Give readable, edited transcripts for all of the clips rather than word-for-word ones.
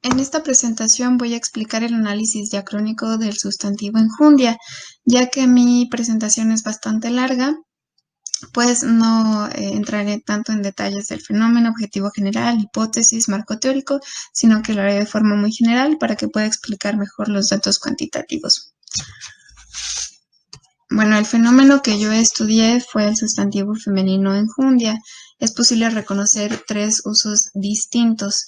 En esta presentación voy a explicar el análisis diacrónico del sustantivo enjundia, ya que mi presentación es bastante larga, pues no entraré tanto en detalles del fenómeno, objetivo general, hipótesis, marco teórico, sino que lo haré de forma muy general para que pueda explicar mejor los datos cuantitativos. Bueno, el fenómeno que yo estudié fue el sustantivo femenino enjundia. Es posible reconocer tres usos distintos.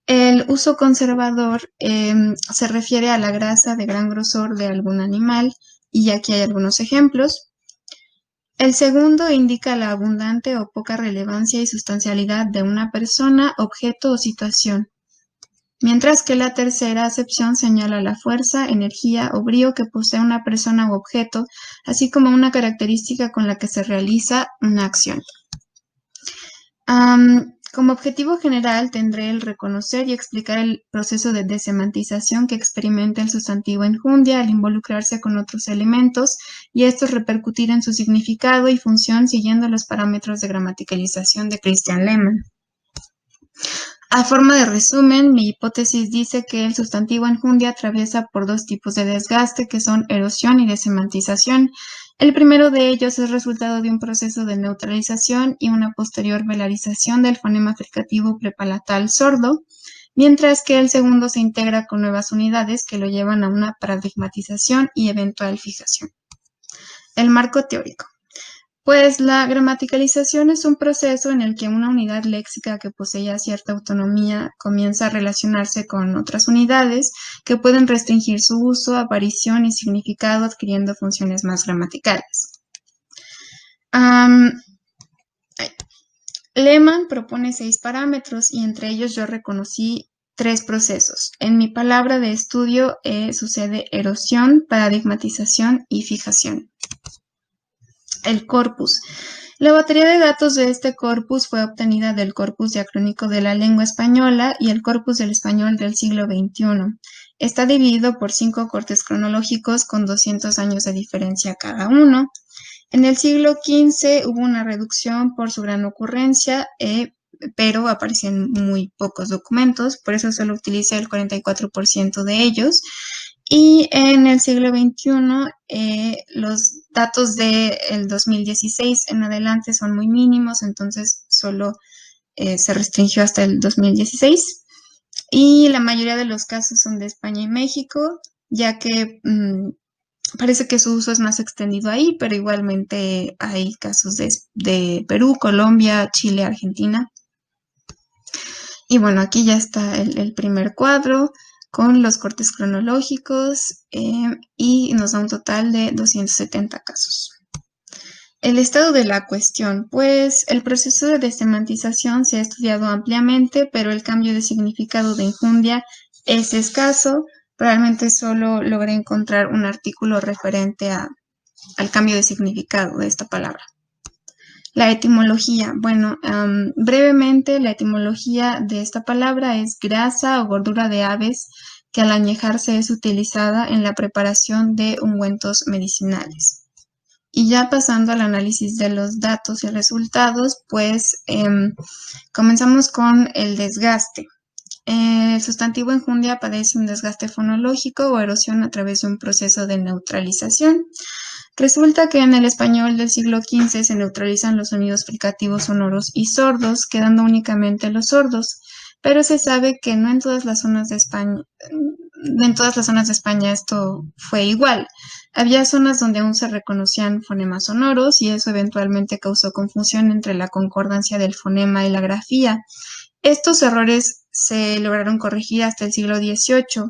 El uso conservador se refiere a la grasa de gran grosor de algún animal, y aquí hay algunos ejemplos. El segundo indica la abundante o poca relevancia y sustancialidad de una persona, objeto o situación, mientras que la tercera acepción señala la fuerza, energía o brío que posee una persona u objeto, así como una característica con la que se realiza una acción. Como objetivo general tendré el reconocer y explicar el proceso de desemantización que experimenta el sustantivo enjundia al involucrarse con otros elementos y estos repercutir en su significado y función siguiendo los parámetros de gramaticalización de Christian Lehmann. A forma de resumen, mi hipótesis dice que el sustantivo enjundia atraviesa por dos tipos de desgaste que son erosión y desemantización. El primero de ellos es resultado de un proceso de neutralización y una posterior velarización del fonema fricativo prepalatal sordo, mientras que el segundo se integra con nuevas unidades que lo llevan a una paradigmatización y eventual fijación. El marco teórico. Pues la gramaticalización es un proceso en el que una unidad léxica que poseía cierta autonomía comienza a relacionarse con otras unidades que pueden restringir su uso, aparición y significado adquiriendo funciones más gramaticales. Lehmann propone 6 parámetros y entre ellos yo reconocí 3 procesos. En mi palabra de estudio sucede erosión, paradigmatización y fijación. El corpus. La batería de datos de este corpus fue obtenida del corpus diacrónico de la lengua española y el corpus del español del siglo XXI. Está dividido por 5 cortes cronológicos con 200 años de diferencia cada uno. En el siglo XV hubo una reducción por su gran ocurrencia, pero aparecen muy pocos documentos, por eso solo utilicé el 44% de ellos. Y en el siglo XXI, los datos del 2016 en adelante son muy mínimos, entonces solo se restringió hasta el 2016. Y la mayoría de los casos son de España y México, ya que parece que su uso es más extendido ahí, pero igualmente hay casos de Perú, Colombia, Chile, Argentina. Y bueno, aquí ya está el primer cuadro con los cortes cronológicos y nos da un total de 270 casos. El estado de la cuestión, pues el proceso de desemantización se ha estudiado ampliamente, pero el cambio de significado de enjundia es escaso. Realmente solo logré encontrar un artículo referente al cambio de significado de esta palabra. La etimología. Bueno, brevemente, la etimología de esta palabra es grasa o gordura de aves que al añejarse es utilizada en la preparación de ungüentos medicinales. Y ya pasando al análisis de los datos y resultados, pues comenzamos con el desgaste. El sustantivo enjundia padece un desgaste fonológico o erosión a través de un proceso de neutralización. Resulta que en el español del siglo XV se neutralizan los sonidos fricativos sonoros y sordos, quedando únicamente los sordos, pero se sabe que no en todas las zonas de España esto fue igual. Había zonas donde aún se reconocían fonemas sonoros y eso eventualmente causó confusión entre la concordancia del fonema y la grafía. Estos errores se lograron corregir hasta el siglo XVIII.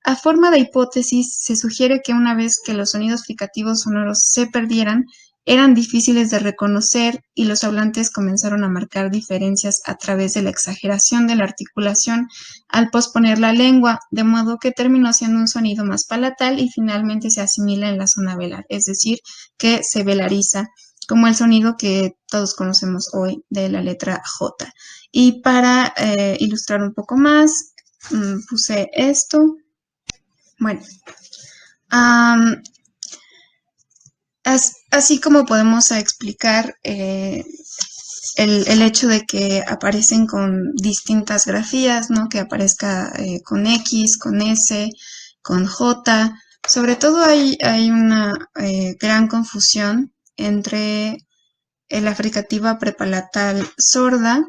A forma de hipótesis, se sugiere que una vez que los sonidos fricativos sonoros se perdieran, eran difíciles de reconocer y los hablantes comenzaron a marcar diferencias a través de la exageración de la articulación al posponer la lengua, de modo que terminó siendo un sonido más palatal y finalmente se asimila en la zona velar, es decir, que se velariza, como el sonido que todos conocemos hoy de la letra J. Y para ilustrar un poco más, puse esto. Bueno, así como podemos explicar el hecho de que aparecen con distintas grafías, ¿no? Que aparezca con X, con S, con J. Sobre todo hay una gran confusión entre la fricativa prepalatal sorda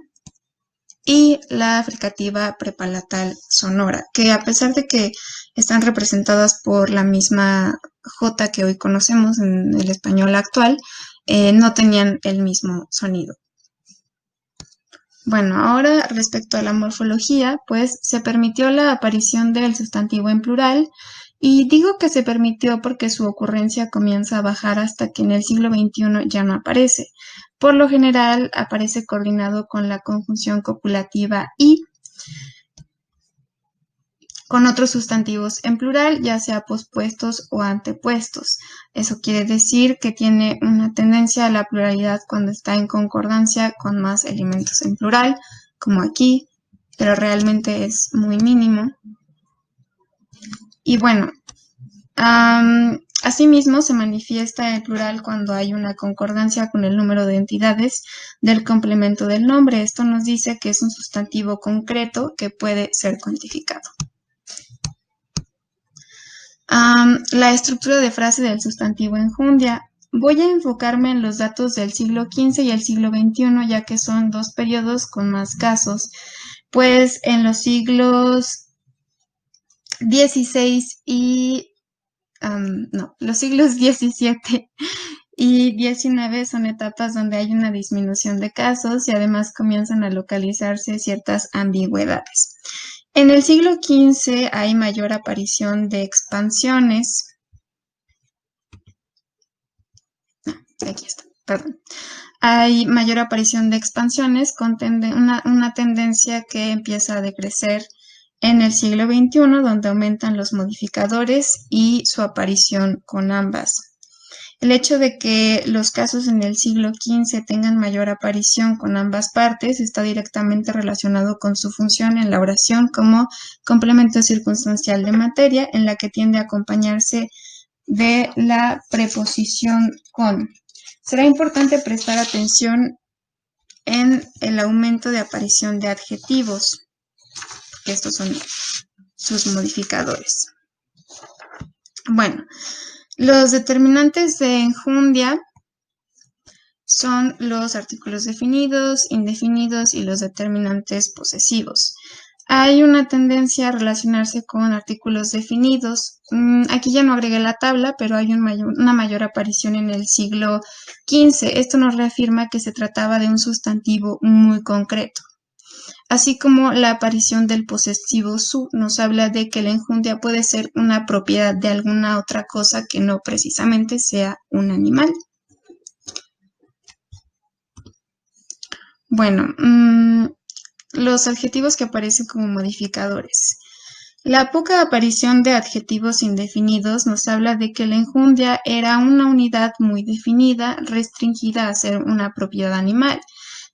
y la fricativa prepalatal sonora, que a pesar de que están representadas por la misma J que hoy conocemos en el español actual, no tenían el mismo sonido. Bueno, ahora respecto a la morfología, pues se permitió la aparición del sustantivo en plural y digo que se permitió porque su ocurrencia comienza a bajar hasta que en el siglo XXI ya no aparece. Por lo general aparece coordinado con la conjunción copulativa y con otros sustantivos en plural, ya sea pospuestos o antepuestos. Eso quiere decir que tiene una tendencia a la pluralidad cuando está en concordancia con más elementos en plural, como aquí, pero realmente es muy mínimo. Y bueno, asimismo se manifiesta el plural cuando hay una concordancia con el número de entidades del complemento del nombre. Esto nos dice que es un sustantivo concreto que puede ser cuantificado. La estructura de frase del sustantivo enjundia. Voy a enfocarme en los datos del siglo XV y el siglo XXI, ya que son dos periodos con más casos, pues en los siglos XVI y los siglos XVII y XIX son etapas donde hay una disminución de casos y además comienzan a localizarse ciertas ambigüedades. En el siglo XV hay mayor aparición de expansiones. Aquí está, perdón. Hay mayor aparición de expansiones con una tendencia que empieza a decrecer en el siglo XXI, donde aumentan los modificadores y su aparición con ambas. El hecho de que los casos en el siglo XV tengan mayor aparición con ambas partes está directamente relacionado con su función en la oración como complemento circunstancial de materia, en la que tiende a acompañarse de la preposición con. Será importante prestar atención en el aumento de aparición de adjetivos, que estos son sus modificadores. Bueno, los determinantes de enjundia son los artículos definidos, indefinidos y los determinantes posesivos. Hay una tendencia a relacionarse con artículos definidos. Aquí ya no agregué la tabla, pero hay una mayor aparición en el siglo XV. Esto nos reafirma que se trataba de un sustantivo muy concreto. Así como la aparición del posesivo su nos habla de que la enjundia puede ser una propiedad de alguna otra cosa que no precisamente sea un animal. Bueno, los adjetivos que aparecen como modificadores. La poca aparición de adjetivos indefinidos nos habla de que la enjundia era una unidad muy definida, restringida a ser una propiedad animal,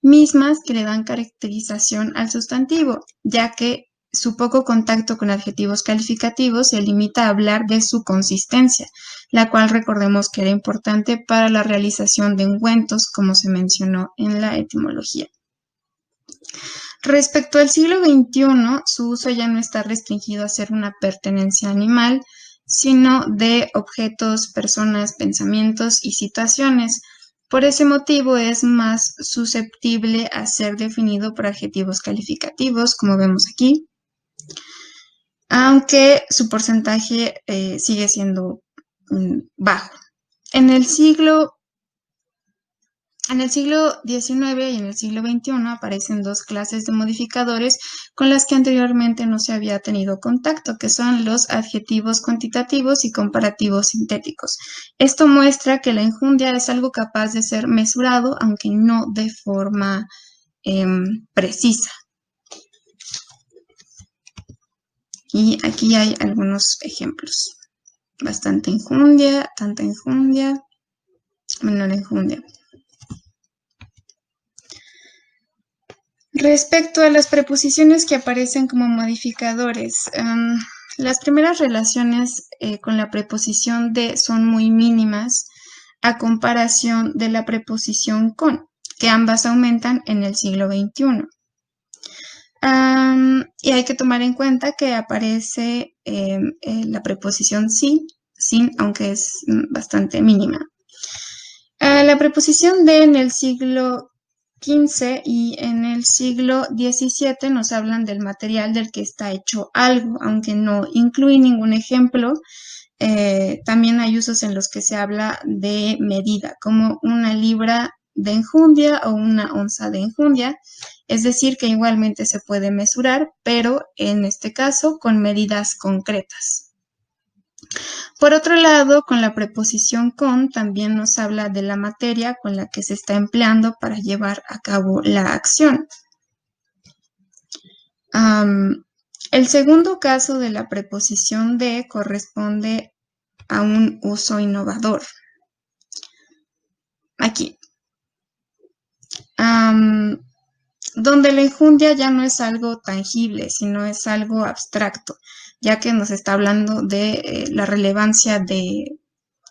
mismas que le dan caracterización al sustantivo, ya que su poco contacto con adjetivos calificativos se limita a hablar de su consistencia, la cual recordemos que era importante para la realización de ungüentos, como se mencionó en la etimología. Respecto al siglo XXI, su uso ya no está restringido a ser una pertenencia animal, sino de objetos, personas, pensamientos y situaciones. Por ese motivo es más susceptible a ser definido por adjetivos calificativos, como vemos aquí, aunque su porcentaje sigue siendo bajo. En el siglo XIX y en el siglo XXI aparecen dos clases de modificadores con las que anteriormente no se había tenido contacto, que son los adjetivos cuantitativos y comparativos sintéticos. Esto muestra que la enjundia es algo capaz de ser mesurado, aunque no de forma precisa. Y aquí hay algunos ejemplos. Bastante enjundia, tanta enjundia, menor enjundia. Respecto a las preposiciones que aparecen como modificadores, las primeras relaciones con la preposición de son muy mínimas a comparación de la preposición con. que ambas aumentan en el siglo XXI. Y hay que tomar en cuenta que aparece la preposición sin, aunque es bastante mínima. La preposición de en el siglo XV y en el siglo XVII nos hablan del material del que está hecho algo, aunque no incluye ningún ejemplo. También hay usos en los que se habla de medida, como una libra de enjundia o una onza de enjundia, es decir, que igualmente se puede mesurar, pero en este caso con medidas concretas. Por otro lado, con la preposición con también nos habla de la materia con la que se está empleando para llevar a cabo la acción. El segundo caso de la preposición de corresponde a un uso innovador. Aquí. Donde la enjundia ya no es algo tangible, sino es algo abstracto, ya que nos está hablando de la relevancia de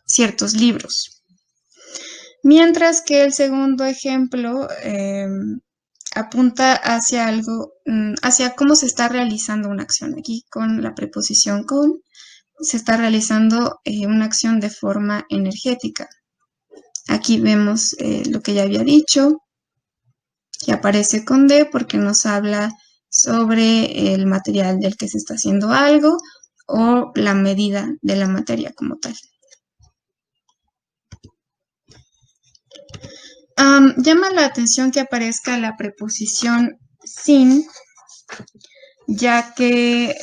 ciertos libros. Mientras que el segundo ejemplo apunta hacia algo, hacia cómo se está realizando una acción. Aquí con la preposición con se está realizando una acción de forma energética. Aquí vemos lo que ya había dicho, que aparece con D porque nos habla sobre el material del que se está haciendo algo o la medida de la materia como tal. Llama la atención que aparezca la preposición sin, ya que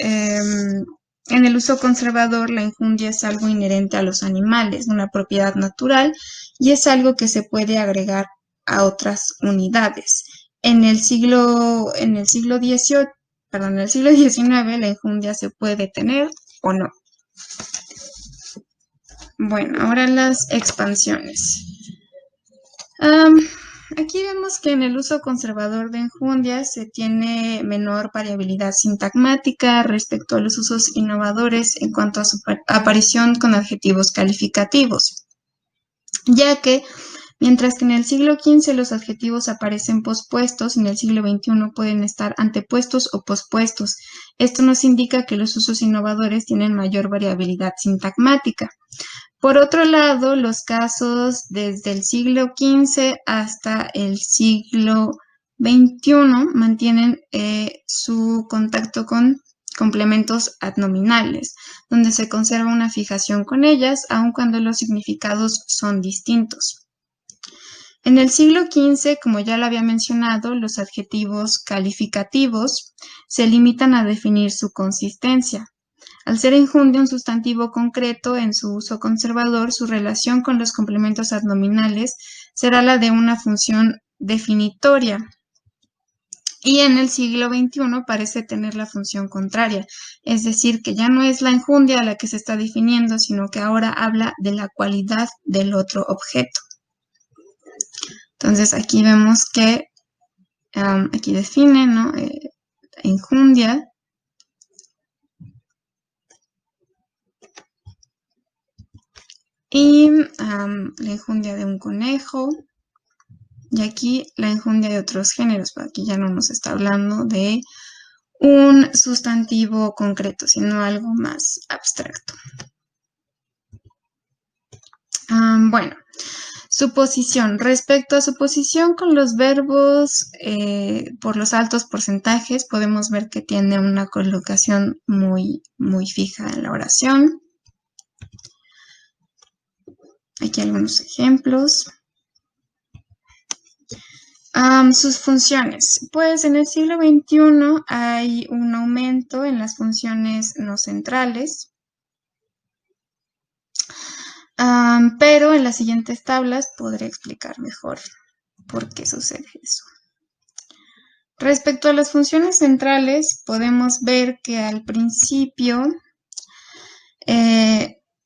en el uso conservador la enjundia es algo inherente a los animales, una propiedad natural, y es algo que se puede agregar a otras unidades. En el siglo XIX, la enjundia se puede tener o no. Bueno, ahora las expansiones. Aquí vemos que en el uso conservador de enjundia se tiene menor variabilidad sintagmática respecto a los usos innovadores en cuanto a su aparición con adjetivos calificativos, ya que mientras que en el siglo XV los adjetivos aparecen pospuestos, en el siglo XXI pueden estar antepuestos o pospuestos. Esto nos indica que los usos innovadores tienen mayor variabilidad sintagmática. Por otro lado, los casos desde el siglo XV hasta el siglo XXI mantienen su contacto con complementos adnominales, donde se conserva una fijación con ellas, aun cuando los significados son distintos. En el siglo XV, como ya lo había mencionado, los adjetivos calificativos se limitan a definir su consistencia. Al ser enjundia un sustantivo concreto en su uso conservador, su relación con los complementos adnominales será la de una función definitoria. Y en el siglo XXI parece tener la función contraria, es decir, que ya no es la enjundia a la que se está definiendo, sino que ahora habla de la cualidad del otro objeto. Entonces aquí vemos que aquí define, ¿no? Enjundia. Y la enjundia de un conejo. Y aquí la enjundia de otros géneros, pero aquí ya no nos está hablando de un sustantivo concreto, sino algo más abstracto. Bueno, suposición. Respecto a suposición con los verbos por los altos porcentajes, podemos ver que tiene una colocación muy, muy fija en la oración. Aquí algunos ejemplos. Sus funciones. Pues en el siglo XXI hay un aumento en las funciones no centrales, pero en las siguientes tablas podré explicar mejor por qué sucede eso. Respecto a las funciones centrales, podemos ver que al principio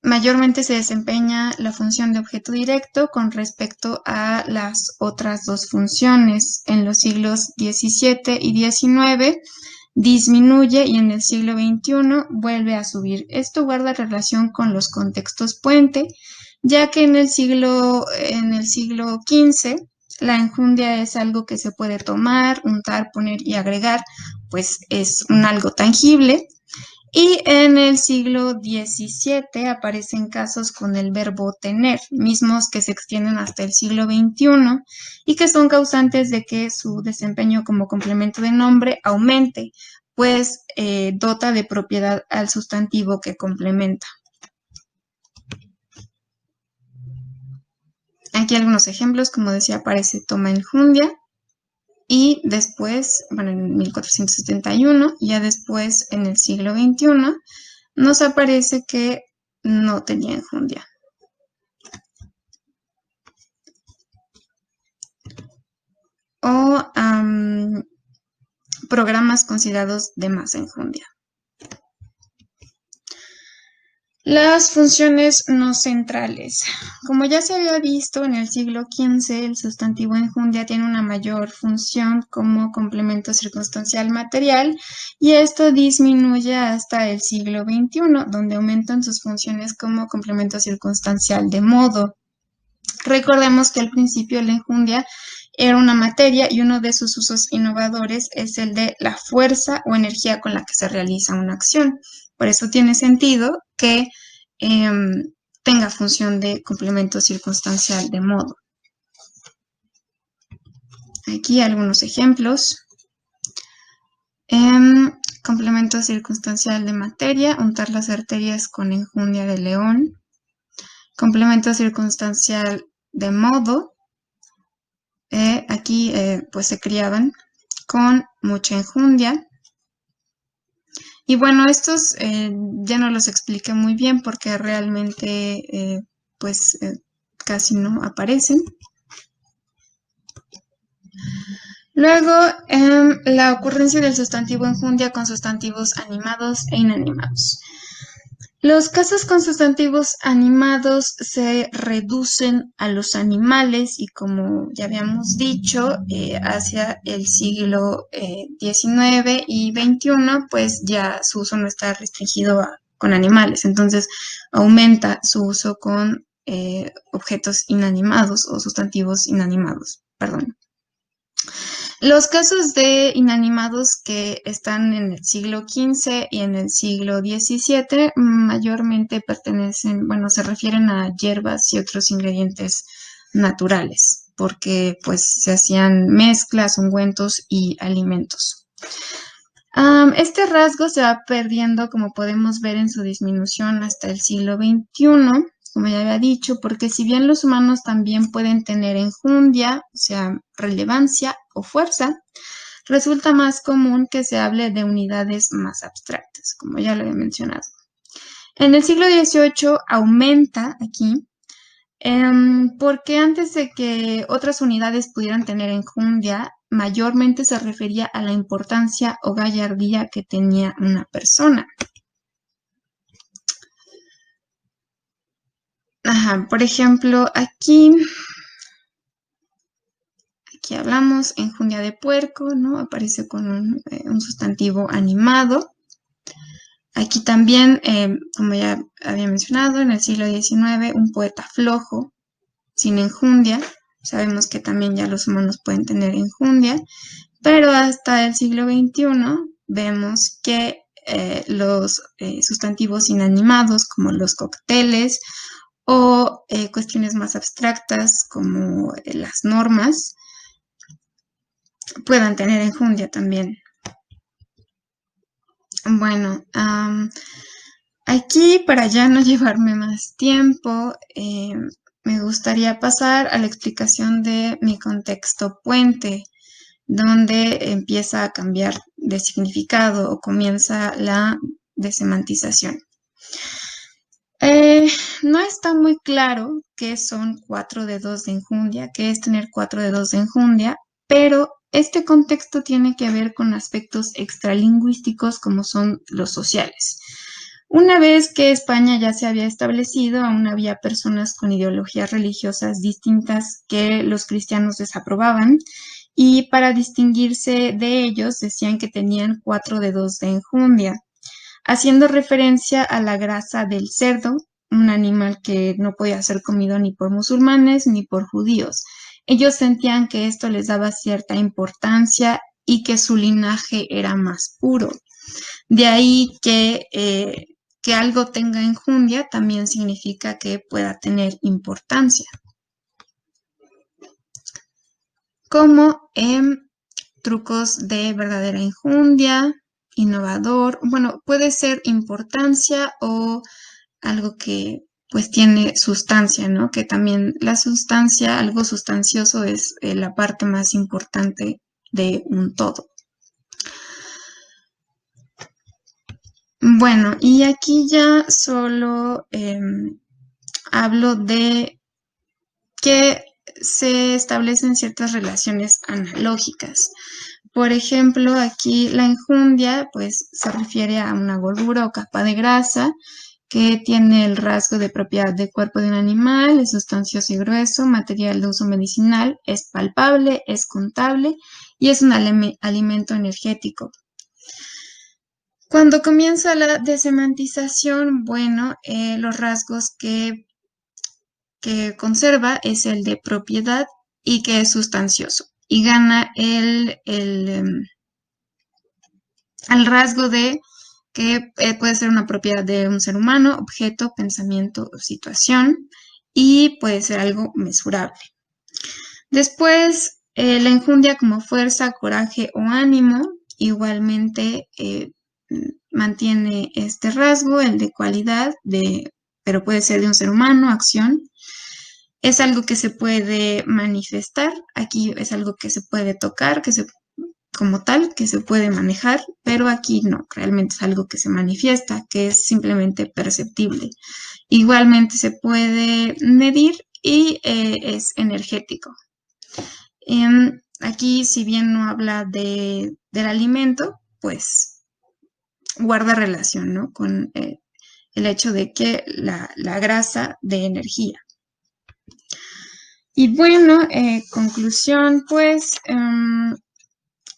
mayormente se desempeña la función de objeto directo con respecto a las otras dos funciones. En los siglos XVII y XIX disminuye y en el siglo XXI vuelve a subir. Esto guarda relación con los contextos puente, ya que en el siglo XV la enjundia es algo que se puede tomar, untar, poner y agregar, pues es un algo tangible. Y en el siglo XVII aparecen casos con el verbo tener, mismos que se extienden hasta el siglo XXI y que son causantes de que su desempeño como complemento de nombre aumente, pues dota de propiedad al sustantivo que complementa. Aquí algunos ejemplos, como decía, aparece toma enjundia y después, bueno, en 1471, ya después en el siglo XXI, nos aparece que no tenía enjundia. O programas considerados de más enjundia. Las funciones no centrales. Como ya se había visto en el siglo XV, el sustantivo enjundia tiene una mayor función como complemento circunstancial material y esto disminuye hasta el siglo XXI, donde aumentan sus funciones como complemento circunstancial de modo. Recordemos que al principio la enjundia era una materia y uno de sus usos innovadores es el de la fuerza o energía con la que se realiza una acción. Por eso tiene sentido que tenga función de complemento circunstancial de modo. Aquí algunos ejemplos. Complemento circunstancial de materia, untar las arterias con enjundia de león. Complemento circunstancial de modo, aquí pues se criaban con mucha enjundia. Y bueno, estos ya no los expliqué muy bien porque realmente pues casi no aparecen. Luego, la ocurrencia del sustantivo enjundia con sustantivos animados e inanimados. Los casos con sustantivos animados se reducen a los animales y como ya habíamos dicho, hacia el siglo XIX y XXI, pues ya su uso no está restringido con animales, entonces aumenta su uso con objetos inanimados o sustantivos inanimados, perdón. Los casos de inanimados que están en el siglo XV y en el siglo XVII mayormente pertenecen, bueno, se refieren a hierbas y otros ingredientes naturales, porque pues se hacían mezclas, ungüentos y alimentos. Este rasgo se va perdiendo, como podemos ver en su disminución hasta el siglo XXI, como ya había dicho, porque si bien los humanos también pueden tener enjundia, o sea, relevancia o fuerza, resulta más común que se hable de unidades más abstractas, como ya lo he mencionado. En el siglo XVIII aumenta aquí, porque antes de que otras unidades pudieran tener enjundia, mayormente se refería a la importancia o gallardía que tenía una persona. Ajá, por ejemplo, aquí hablamos enjundia de puerco, ¿no? Aparece con un sustantivo animado. Aquí también, como ya había mencionado, en el siglo XIX, un poeta flojo, sin enjundia. Sabemos que también ya los humanos pueden tener enjundia, pero hasta el siglo XXI vemos que los sustantivos inanimados, como los cócteles, o cuestiones más abstractas, como las normas, puedan tener enjundia también. Bueno, aquí, para ya no llevarme más tiempo, me gustaría pasar a la explicación de mi contexto puente, donde empieza a cambiar de significado o comienza la desemantización. No está muy claro qué son 4 dedos de enjundia, qué es tener 4 dedos de enjundia, pero este contexto tiene que ver con aspectos extralingüísticos como son los sociales. Una vez que España ya se había establecido, aún había personas con ideologías religiosas distintas que los cristianos desaprobaban y para distinguirse de ellos decían que tenían 4 dedos de enjundia, haciendo referencia a la grasa del cerdo, un animal que no podía ser comido ni por musulmanes ni por judíos. ellos sentían que esto les daba cierta importancia y que su linaje era más puro. De ahí que algo tenga enjundia también significa que pueda tener importancia. Como trucos de verdadera enjundia, innovador, bueno, puede ser importancia o algo que pues tiene sustancia, ¿no? Que también la sustancia, algo sustancioso es la parte más importante de un todo. Bueno, y aquí ya solo hablo de que se establecen ciertas relaciones analógicas. Por ejemplo, aquí la enjundia, pues se refiere a una gordura o capa de grasa que tiene el rasgo de propiedad de cuerpo de un animal, es sustancioso y grueso, material de uso medicinal, es palpable, es contable y es un alimento energético. Cuando comienza la desemantización, bueno, los rasgos que conserva es el de propiedad y que es sustancioso. Y gana el rasgo de que puede ser una propiedad de un ser humano, objeto, pensamiento o situación, y puede ser algo mesurable. Después, la enjundia como fuerza, coraje o ánimo, igualmente mantiene este rasgo, el de cualidad, pero puede ser de un ser humano, acción. Es algo que se puede manifestar, aquí es algo que se puede tocar, como tal, que se puede manejar, pero aquí no, realmente es algo que se manifiesta, que es simplemente perceptible. Igualmente se puede medir y es energético. Aquí, si bien no habla del alimento, pues guarda relación, ¿no? Con el hecho de que la grasa de energía. Y bueno, conclusión, pues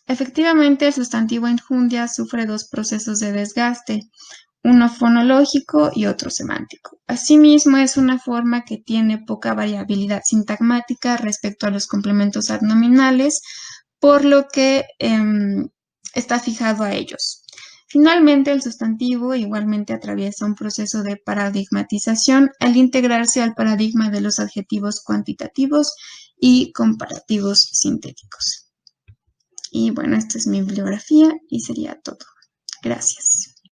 efectivamente el sustantivo enjundia sufre dos procesos de desgaste, uno fonológico y otro semántico. Asimismo, es una forma que tiene poca variabilidad sintagmática respecto a los complementos adnominales, por lo que está fijado a ellos. Finalmente, el sustantivo igualmente atraviesa un proceso de paradigmatización al integrarse al paradigma de los adjetivos cuantitativos y comparativos sintéticos. Y bueno, esta es mi bibliografía y sería todo. Gracias.